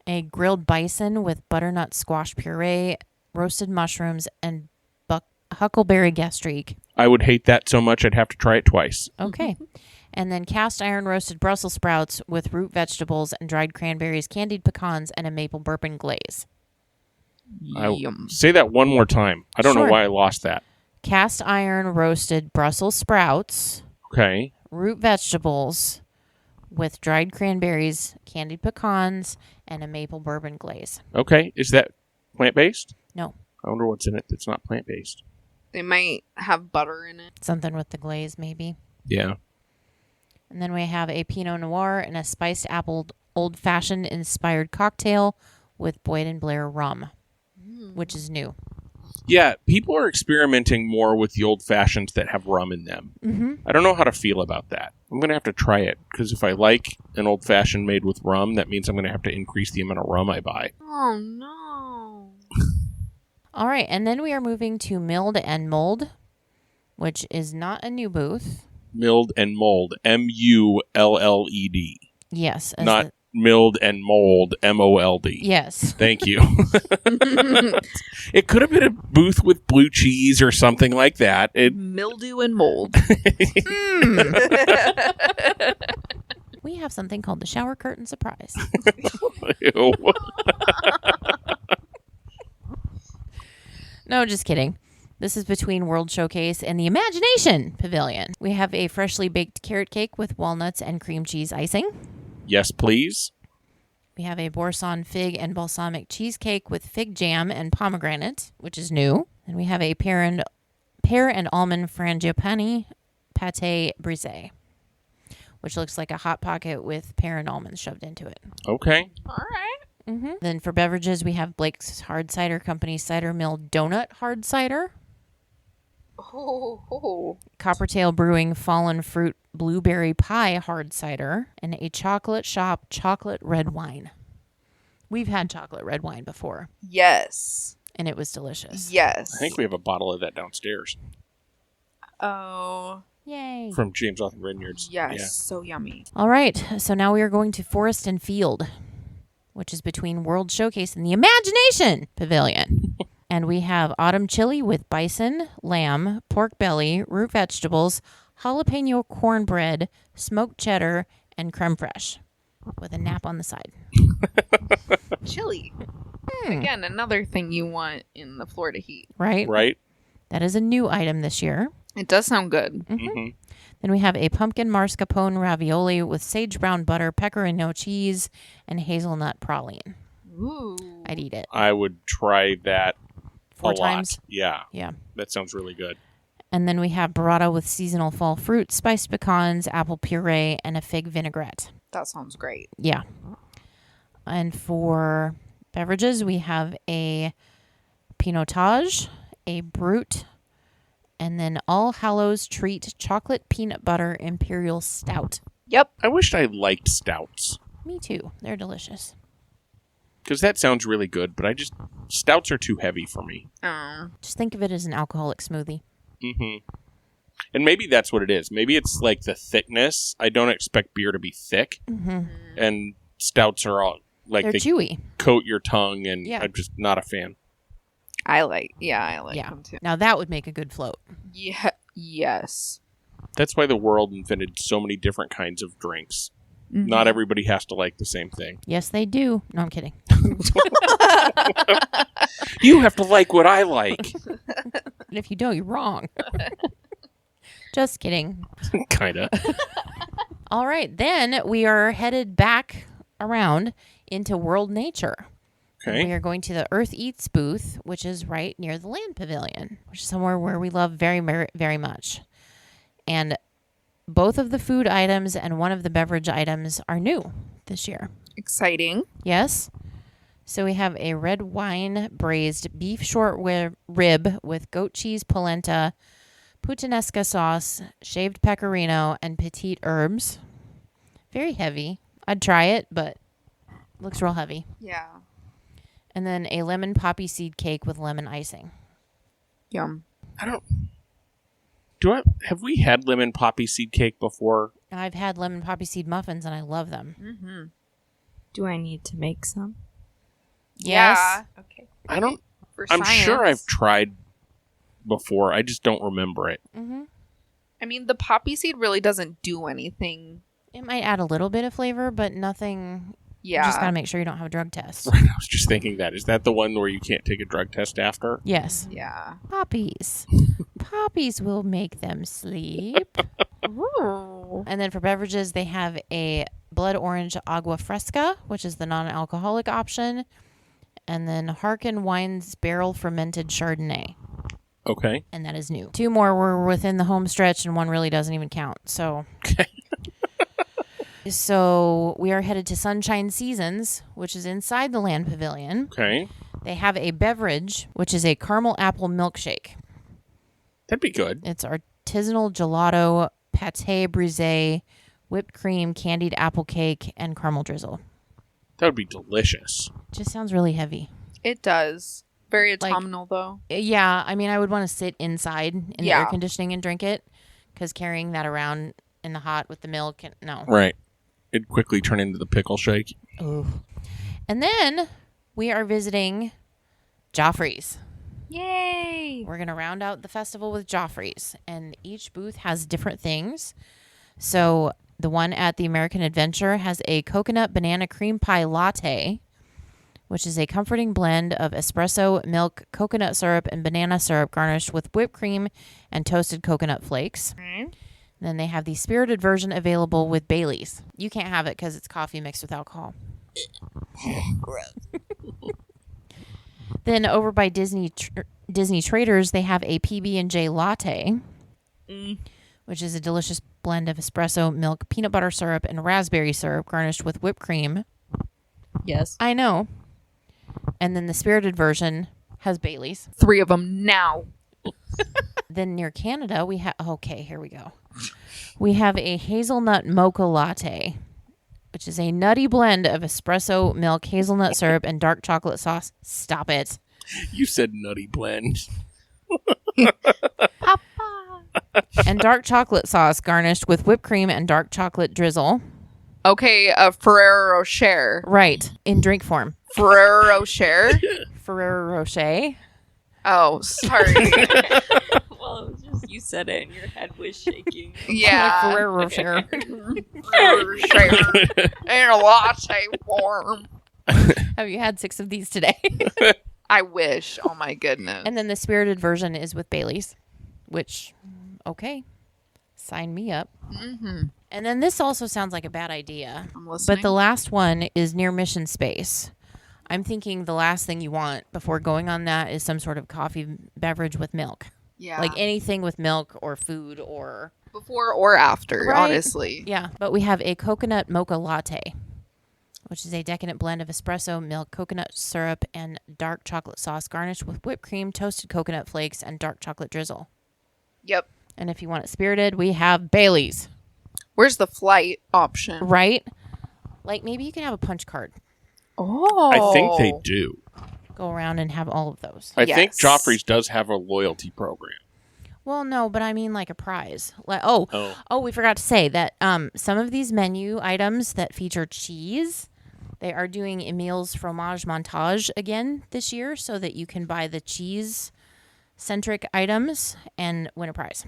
A grilled bison with butternut squash puree, roasted mushrooms, and huckleberry gastrique. I would hate that so much I'd have to try it twice. Okay. And then cast iron roasted Brussels sprouts with root vegetables and dried cranberries, candied pecans, and a maple bourbon glaze. Yum. Say that one more time. I don't know Sure. why I lost that. Cast iron roasted Brussels sprouts, Okay. root vegetables with dried cranberries, candied pecans, and a maple bourbon glaze. Okay. Is that plant-based? No, I wonder what's in it that's not plant-based. They might have butter in it. something with the glaze maybe. Yeah. And then we have a Pinot Noir and a spiced apple old-fashioned inspired cocktail with Boyd and Blair rum, which is new. Yeah, people are experimenting more with the old fashions that have rum in them. Mm-hmm. I don't know how to feel about that. I'm going to have to try it, because if I like an old fashioned made with rum, that means I'm going to have to increase the amount of rum I buy. Oh, no. All right, and then we are moving to Milled and Mold, which is not a new booth. Milled and mold. Mulled. Yes. as Not the- milled and mold. Mold. yes. Thank you. It could have been a booth with blue cheese or something like that. Mildew and mold. We have something called the shower curtain surprise. Ew. No, just kidding. This is between World Showcase and the Imagination Pavilion. We have a freshly baked carrot cake with walnuts and cream cheese icing. Yes, please. We have a Boursin fig and balsamic cheesecake with fig jam and pomegranate, which is new. And we have a pear and almond frangipani pate brisée, which looks like a hot pocket with pear and almonds shoved into it. Okay. All right. Then for beverages, we have Blake's Hard Cider Company Cider Mill Donut Hard Cider, Oh. Coppertail Brewing Fallen Fruit Blueberry Pie Hard Cider, and a Chocolate Shop Chocolate Red Wine. We've had chocolate red wine before, Yes. and it was delicious. Yes. I think we have a bottle of that downstairs. Oh. Yay. from James Arthur Vineyards. Yes, so yummy. All right. So now we are going to Forest and Field, which is between World Showcase and the Imagination Pavilion. And we have autumn chili with bison, lamb, pork belly, root vegetables, jalapeno cornbread, smoked cheddar, and creme fraiche with a nap on the side. Chili. Again, another thing you want in the Florida heat. Right? Right? That is a new item this year. It does sound good. Mm-hmm. Then we have a pumpkin mascarpone ravioli with sage brown butter, pecorino cheese, and hazelnut praline. Ooh. I'd eat it. I would try that 4 a times. lot. Yeah. Yeah. That sounds really good. And then we have burrata with seasonal fall fruit, spiced pecans, apple puree, and a fig vinaigrette. That sounds great. Yeah. And for beverages, we have a pinotage, a brut, and then All Hallows Treat chocolate peanut butter imperial stout. Yep. I wished I liked stouts. Me too. They're delicious. Because that sounds really good, but stouts are too heavy for me. Oh. Just think of it as an alcoholic smoothie. Mm-hmm. And maybe that's what it is. Maybe it's like the thickness. I don't expect beer to be thick. Mm-hmm. And stouts are all like They're they chewy. coat your tongue, and Yeah. I'm just not a fan. I like Yeah. them too. Now that would make a good float. Yeah. Yes. That's why the world invented so many different kinds of drinks. Not everybody has to like the same thing. Yes, they do. No, I'm kidding. You have to like what I like. And if you don't, you're wrong. Just kidding. Kind of. All right. Then we are headed back around into World Nature. Okay. We are going to the Earth Eats booth, which is right near the Land Pavilion, which is somewhere where we love very, very, very much. And both of the food items and one of the beverage items are new this year. Exciting. Yes. So we have a red wine braised beef short rib with goat cheese polenta, puttanesca sauce, shaved pecorino, and petite herbs. Very heavy. I'd try it, but looks real heavy. Yeah. And then a lemon poppy seed cake with lemon icing. Yum. Have we had lemon poppy seed cake before? I've had lemon poppy seed muffins, and I love them. Mm-hmm. Do I need to make some? Yes. Yeah. Okay. I'm sure I've tried before. I just don't remember it. Mm-hmm. I mean, the poppy seed really doesn't do anything. It might add a little bit of flavor, but nothing. Yeah. You just got to make sure you don't have a drug test. I was just thinking that. Is that the one where you can't take a drug test after? Yes. Yeah. Poppies. Poppies will make them sleep. Ooh. And then for beverages, they have a blood orange agua fresca, which is the non-alcoholic option. And then Harkin Wines barrel fermented Chardonnay. Okay. And that is new. 2 more were within the home stretch, and 1 really doesn't even count. So, so we are headed to Sunshine Seasons, which is inside the Land Pavilion. Okay. They have a beverage, which is a caramel apple milkshake. That'd be good. It's artisanal gelato, pate brisée, whipped cream, candied apple cake, and caramel drizzle. That would be delicious. Just sounds really heavy. It does. Very Like- autumnal, though. Yeah, I mean, I would want to sit inside in the Yeah. air conditioning and drink it, because carrying that around in the hot with the milk, no. Right. It'd quickly turn into the pickle shake. Ooh. And then we are visiting Joffrey's. Yay! We're going to round out the festival with Joffrey's, and each booth has different things. So the one at the American Adventure has a coconut banana cream pie latte, which is a comforting blend of espresso, milk, coconut syrup, and banana syrup garnished with whipped cream and toasted coconut flakes. Mm-hmm. Then they have the spirited version available with Bailey's. You can't have it because it's coffee mixed with alcohol. Then over by Disney Traders, they have a PB&J latte, which is a delicious blend of espresso, milk, peanut butter syrup, and raspberry syrup garnished with whipped cream. Yes. I know. And then the spirited version has Bailey's. 3 of them now. Then near Canada, we have... Okay, here we go. We have a hazelnut mocha latte, which is a nutty blend of espresso, milk, hazelnut syrup, and dark chocolate sauce. Stop it. You said nutty blend. Papa. and dark chocolate sauce garnished with whipped cream and dark chocolate drizzle. Okay, a Ferrero Rocher. Right, in drink form. Ferrero Rocher? Ferrero Rocher. Oh, sorry. Well, it was just you said it and your head was shaking. Yeah. Ferrero Rocher. Ferrero Rocher. In a latte form. Have you had 6 of these today? I wish. Oh my goodness. And then the spirited version is with Bailey's, which, okay, sign me up. Mm-hmm. And then this also sounds like a bad idea. I'm listening. But the last one is near mission space. I'm thinking the last thing you want before going on that is some sort of coffee beverage with milk. Yeah. Like anything with milk or food or... Before or after, Right. honestly. Yeah, but we have a coconut mocha latte, which is a decadent blend of espresso, milk, coconut syrup, and dark chocolate sauce garnished with whipped cream, toasted coconut flakes, and dark chocolate drizzle. Yep. And if you want it spirited, we have Bailey's. Where's the flight option? Right? Like maybe you can have a punch card. Oh. I think they do. Go around and have all of those. I think Yes. Joffrey's does have a loyalty program. Well, no, but I mean like a prize. Like Oh. we forgot to say that some of these menu items that feature cheese, they are doing Emil's Fromage Montage again this year so that you can buy the cheese-centric items and win a prize.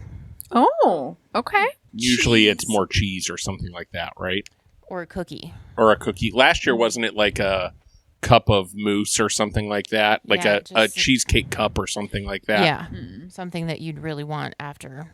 Oh, okay. Usually it's Cheese. more cheese or something like that, right? Or a cookie. Or a cookie. Last year, wasn't it like a cup of mousse or something like that? Like Yeah, a just- cheesecake cup or something like that Yeah. Something that you'd really want after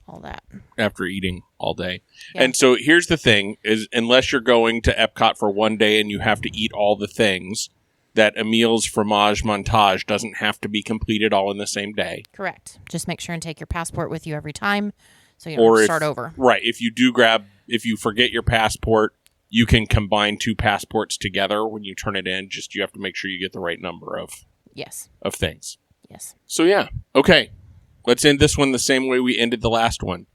all that. after eating all day. Yeah. And so here's the thing, is unless you're going to Epcot for one day and you have to eat all the things, that Emil's Fromage Montage doesn't have to be completed all in the same day. Correct. Just make sure and take your passport with you every time so you don't have to start over. Right. If you forget your passport, you can combine 2 passports together when you turn it in. Just you have to make sure you get the right number of Yes. things. Yes. So yeah. Okay. Let's end this one the same way we ended the last one.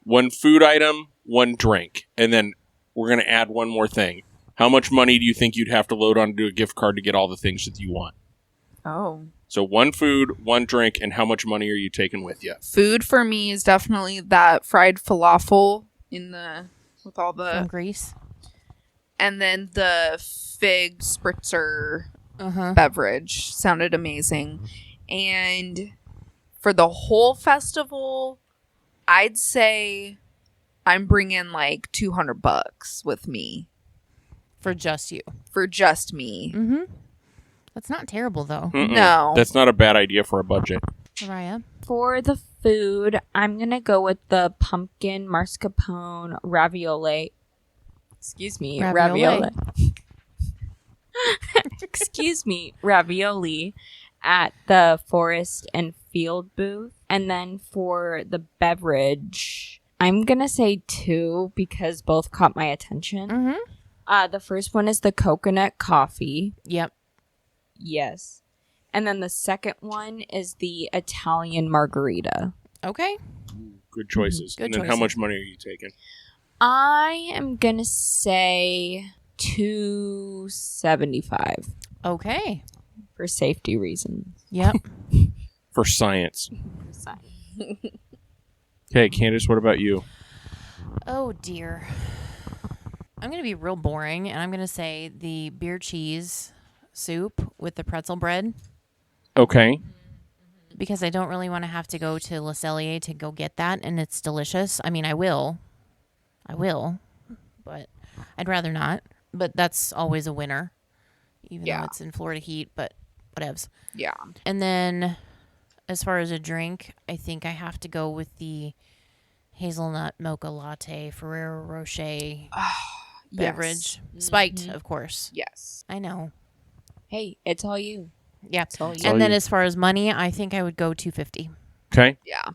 1 food item, 1 drink. And then we're going to add one more thing. How much money do you think you'd have to load onto a gift card to get all the things that you want? Oh. So 1 food, 1 drink, and how much money are you taking with you? Food for me is definitely that fried falafel with all From the, Greece. and then the fig spritzer Uh-huh. beverage sounded amazing. And for the whole festival, I'd say I'm bringing like $200 with me For just you. for just me. Mm-hmm. That's not terrible, though. Mm-mm. No. That's not a bad idea for a budget. Mariah? For the food, I'm going to go with the pumpkin mascarpone ravioli. Excuse me, Ravioli. Excuse me, ravioli at the Forest and Field booth. And then for the beverage, I'm going to say 2 because both caught my attention. Mm-hmm. The first one is the coconut coffee. Yep. Yes. And then the second one is the Italian margarita. Okay. Good choices. Good and then how choices. much money are you taking? I am going to say $275 Okay. for safety reasons. Yep. For science. Okay, Candice, what about you? Oh, dear. I'm going to be real boring, and I'm going to say the beer cheese soup with the pretzel bread Okay. because I don't really want to have to go to Le Cellier to go get that, and it's delicious. I mean, I will, but I'd rather not. But that's always a winner, even Yeah. though it's in Florida heat, but whatevs. Yeah. And then as far as a drink, I think I have to go with the hazelnut mocha latte Ferrero Rocher beverage. Spiked, of course. Yes. I know. Hey, it's all you. Yeah. all you. And then you. as far as money, I think I would go $250. Okay. Yeah.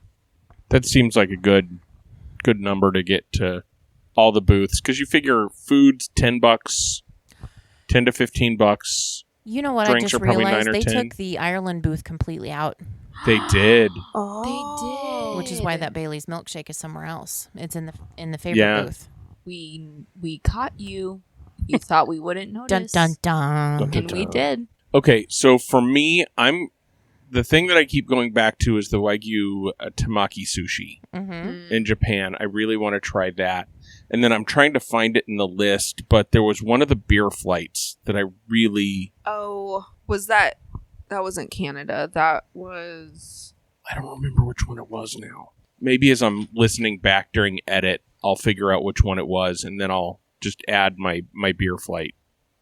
That seems like a good number to get to all the booths because you figure food's $10, $10 to $15. You know what? Drinks I are just probably realized 9 or they 10. took the Ireland booth completely out, They did. Oh. which is why that Bailey's milkshake is somewhere else. It's in the favorite Yeah. booth. We caught you. You thought we wouldn't Dun notice. dun dun. Dun, dun, And we dun. did. Okay, so for me, the thing that I keep going back to is the Wagyu Tamaki sushi in Japan. I really want to try that. And then I'm trying to find it in the list, but there was one of the beer flights that I really... Oh, was that wasn't Canada. That was... I don't remember which one it was now. Maybe as I'm listening back during edit, I'll figure out which one it was, and then I'll just add my beer flight.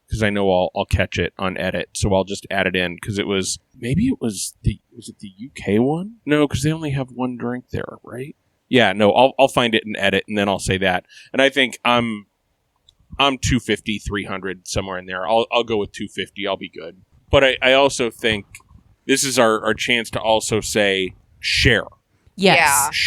Because I know I'll catch it on edit, so I'll just add it in. Because was it the UK one? No, because they only have one drink there, right? Yeah, no, I'll find it and edit, and then I'll say that. And I think I'm 250, 300, somewhere in there. I'll go with 250. I'll be good. But I also think this is our chance to also say share. Yes.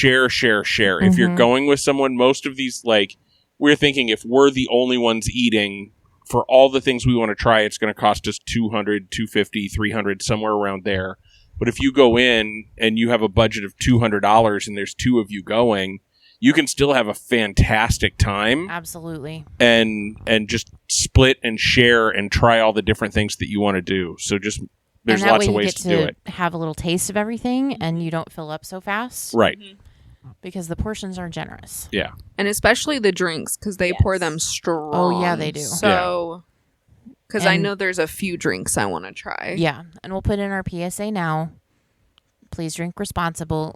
Yeah. Share. If you're going with someone, most of these, like, we're thinking if we're the only ones eating, for all the things we want to try, it's going to cost us $200, $250, $300, somewhere around there. But if you go in and you have a budget of $200 and there's two of you going, you can still have a fantastic time. Absolutely. And just split and share and try all the different things that you want to do. So just there's lots of ways to do it. Have a little taste of everything, and you don't fill up so fast. Right. Because the portions are generous. Yeah. And especially the drinks, because they pour them strong. Oh, yeah, they do. So, because I know there's a few drinks I want to try. Yeah. And we'll put in our PSA now. Please drink responsibly.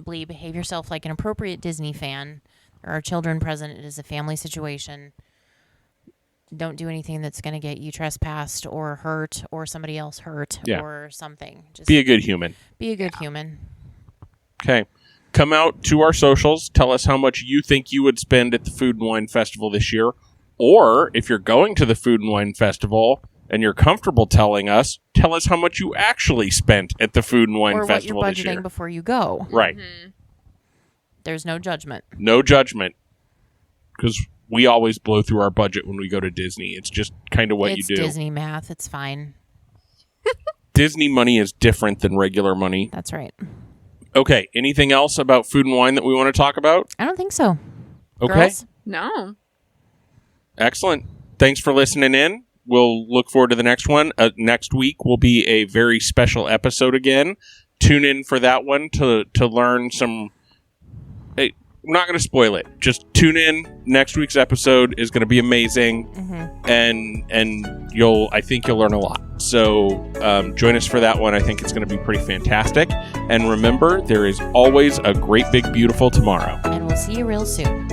Behave yourself like an appropriate Disney fan. There are children present. It is a family situation. Don't do anything that's going to get you trespassed or hurt or somebie else hurt or something. Just be a good human. Be a good human. Okay. Come out to our socials. Tell us how much you think you would spend at the Food and Wine Festival this year. Or if you're going to the Food and Wine Festival and you're comfortable telling us, tell us how much you actually spent at the Food and Wine Festival this year. Or what you're budgeting before you go. Right. There's no judgment. No judgment. Because we always blow through our budget when we go to Disney. It's just kind of what you do. It's Disney math. It's fine. Disney money is different than regular money. That's right. Okay. Anything else about food and wine that we want to talk about? I don't think so. Okay. Girls? No. Excellent. Thanks for listening in. We'll look forward to the next one. Next week will be a very special episode again. Tune in for that one to learn some... Hey, I'm not going to spoil it. Just tune in. Next week's episode is going to be amazing, and I think you'll learn a lot. So join us for that one. I think it's going to be pretty fantastic. And remember, there is always a great, big, beautiful tomorrow. And we'll see you real soon.